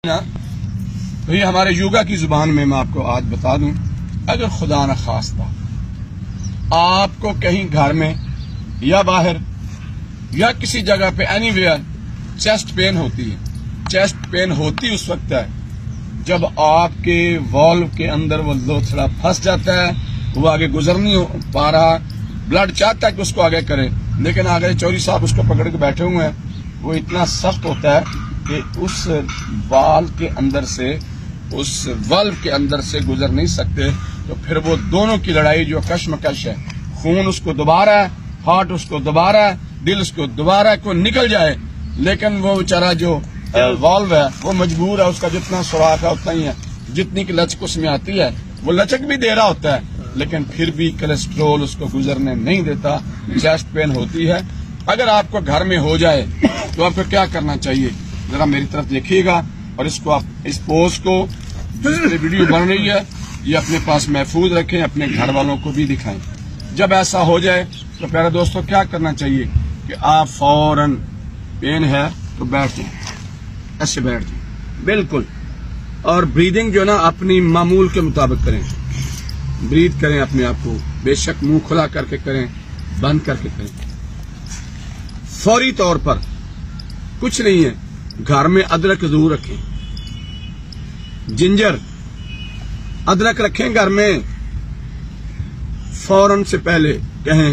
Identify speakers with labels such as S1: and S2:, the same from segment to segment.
S1: तो ये हमारे योगा की जुबान में मैं आपको आज बता दूं, अगर खुदा न खास्ता आपको कहीं घर में या बाहर या किसी जगह पे एनीवेयर चेस्ट पेन होती है, चेस्ट पेन होती उस वक्त है जब आपके वॉल्व के अंदर वो लोथड़ा फंस जाता है, वो आगे गुजर नहीं पा रहा, ब्लड चाहता है कि उसको आगे करे, लेकिन आगे चौधरी साहब उसको पकड़ के बैठे हुए हैं, वो इतना सख्त होता है कि उस वाल्व के अंदर से, उस वाल्व के अंदर से गुजर नहीं सकते। तो फिर वो दोनों की लड़ाई जो कश्मकश है, खून उसको दोबारा है, हार्ट उसको दोबारा है, दिल उसको दोबारा को निकल जाए, लेकिन वो बेचारा जो वाल्व है वो मजबूर है, उसका जितना सुराख है उतना ही है, जितनी की लचक उसमें आती है वो लचक भी दे रहा होता है, लेकिन फिर भी कोलेस्ट्रोल उसको गुजरने नहीं देता, चेस्ट पेन होती है। अगर आपको घर में हो जाए तो आपको क्या करना चाहिए, जरा मेरी तरफ देखिएगा और इसको आप इस पोस्ट को जिस वीडियो बन रही है ये अपने पास महफूज रखें, अपने घर वालों को भी दिखाएं। जब ऐसा हो जाए तो प्यारे दोस्तों क्या करना चाहिए कि आप फौरन, पेन है तो बैठ जाए, ऐसे बैठ जाए बिल्कुल, और ब्रीदिंग जो ना अपनी मामूल के मुताबिक करें, ब्रीथ करें अपने आप को, बेशक मुंह खुला करके करें, बंद करके करें। फौरी तौर पर कुछ नहीं है, घर में अदरक जरूर रखें, जिंजर अदरक रखें घर में। फौरन से पहले कहें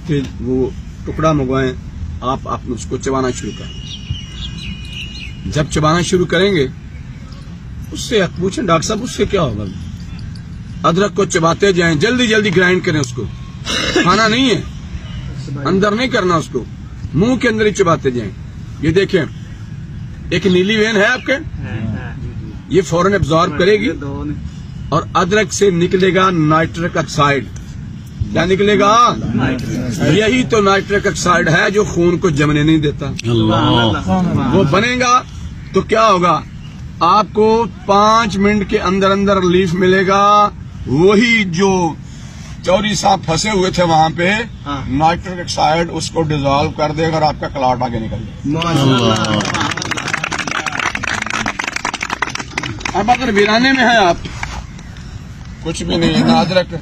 S1: कि वो टुकड़ा मंगवाएं, आप उसको चबाना शुरू करें। जब चबाना शुरू करेंगे उससे पूछें डॉक्टर साहब उससे क्या होगा, अदरक को चबाते जाएं, जल्दी जल्दी ग्राइंड करें उसको, खाना नहीं है, अंदर नहीं करना उसको, मुंह के अंदर ही चबाते जाएं। ये देखें एक नीली वेन है आपके, ये फौरन एब्जॉर्ब करेगी और अदरक से निकलेगा नाइट्रिक ऑक्साइड। क्या निकलेगा? यही तो नाइट्रिक ऑक्साइड है जो खून को जमने नहीं देता। वो बनेगा तो क्या होगा, आपको 5 मिनट के अंदर अंदर रिलीफ मिलेगा। वही जो चौधरी साहब फंसे हुए थे वहां पे, नाइट्रिक ऑक्साइड उसको डिसॉल्व कर देगा और आपका क्लॉट आगे निकल जाएगा। अब अगर वीराने में है आप, कुछ भी नहीं है, ना अदरक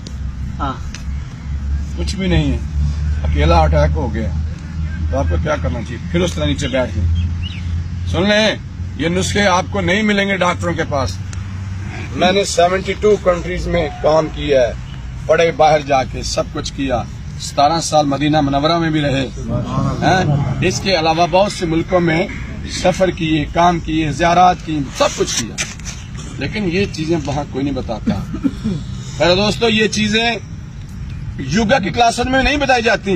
S1: कुछ भी नहीं है, अकेला अटैक हो गया, तो आपको क्या करना चाहिए, फिर उस तरह नीचे बैठ के सुन लें। ये नुस्खे आपको नहीं मिलेंगे डॉक्टरों के पास। मैंने 72 कंट्रीज में काम किया है, पढ़े बाहर जाके, सब कुछ किया, 17 साल मदीना मुनव्वरा में भी रहे हैं, इसके अलावा बहुत से मुल्कों में सफर किए, काम किए, ज़ियारत की, सब कुछ किया, लेकिन ये चीजें वहां कोई नहीं बताता। मेरे दोस्तों ये चीजें योगा की क्लासों में नहीं बताई जाती,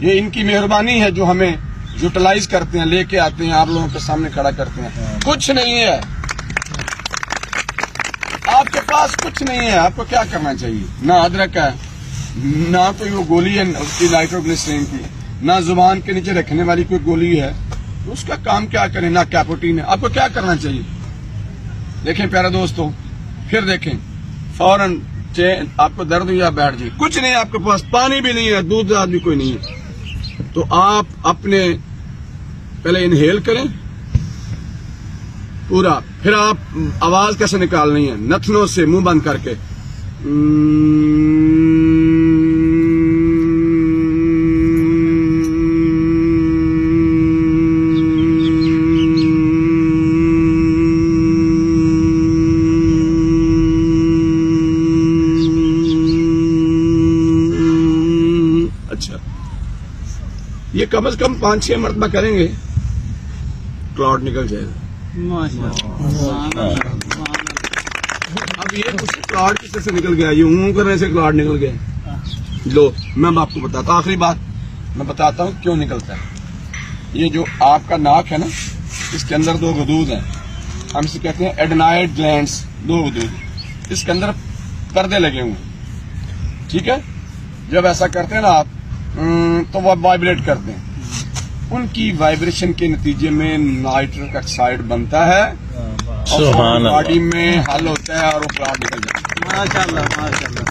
S1: ये इनकी मेहरबानी है जो हमें यूटिलाइज करते हैं, लेके आते हैं, आप लोगों के सामने खड़ा करते हैं। कुछ नहीं है आपके पास, कुछ नहीं है। आपको क्या करना चाहिए, ना अदरक है, ना कोई वो गोली है उसकी नाइट्रोग्लिसरीन की, ना जुबान के नीचे रखने वाली कोई गोली है, उसका काम क्या करें, ना कैपोटीन है। आपको क्या करना चाहिए, देखें प्यारे दोस्तों, फिर देखें फौरन आपको दर्द हुआ बैठ जाए, कुछ नहीं आपके पास, पानी भी नहीं है, दूध भी कोई नहीं है, तो आप अपने पहले इनहेल करें पूरा, फिर आप आवाज कैसे निकालनी है, नथनों से मुंह बंद करके, ये कम से कम 5-6 मरतबा करेंगे, क्लॉट निकल जाएगा। अब ये कुछ क्लॉट किस तरह से निकल गया, ये ऊँ करने से क्लॉट निकल गया। लो मैं आपको बताता हूँ, आखिरी बात मैं बताता हूँ क्यों निकलता है। ये जो आपका नाक है ना, इसके अंदर 2 गदूद हैं, हम इसे कहते हैं एडेनॉइड ग्लैंड्स, 2 गदूद, इसके अंदर पर्दे लगे हुए हैं, ठीक है। जब ऐसा करते हैं ना आप, तो वो वाइब्रेट करते हैं, उनकी वाइब्रेशन के नतीजे में नाइट्रिक ऑक्साइड बनता है और बॉडी में हल होता है और वो क्लॉट निकल जाता है। माशाल्लाह माशाल्लाह।